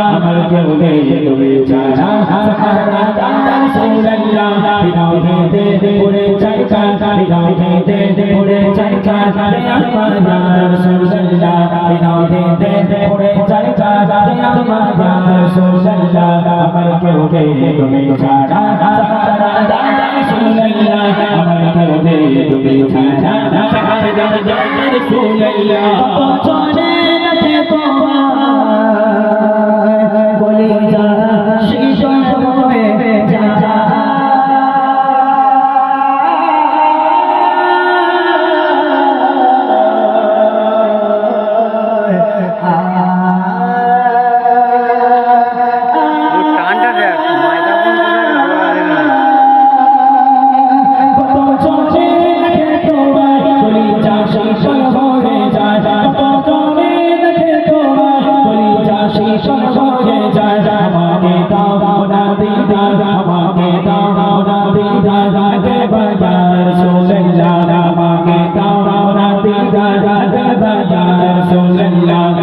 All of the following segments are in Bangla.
আমার কেউ নেই তুমি ছাড়া বিনয়তে পড়ে চাইকা বিনয়তে পড়ে চাইকা আমার রাসূলুল্লাহ বিনয়তে পড়ে চাইকা আমার রাসূলুল্লাহ আমার কেউ নেই তুমি ছাড়া রাসূলুল্লাহ আমার কেউ নেই তুমি ছাড়া রাসূলুল্লাহ চলে নাতে তোমার কলিজা শীতল হয়ে যা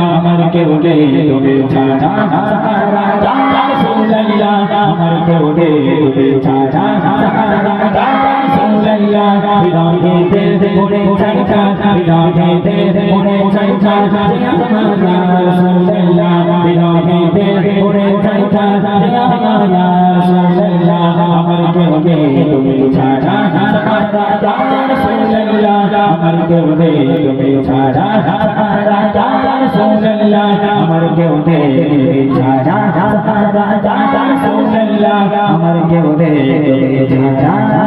আমার কেউ নেই তুমি ছাড়া রাসূলুল্লাহ আমার কেউ নেই তুমি ছাড়া রাসূলুল্লাহ বিনয়তে পড়ে চাইকা বিনয়তে পড়ে চাইকা আমার রাসূলুল্লাহ বিনয়তে পড়ে চাইকা আমার রাসূলুল্লাহ আমার কেউ নেই তুমি ছাড়া রাসূলুল্লাহ আমার কেউ নেই তুমি ছাড়া রাসূলুল্লাহ আমার কেউ নেই তুমি ছাড়া রাসূলুল্লাহ আমার কেউ নেই তুমি ছাড়া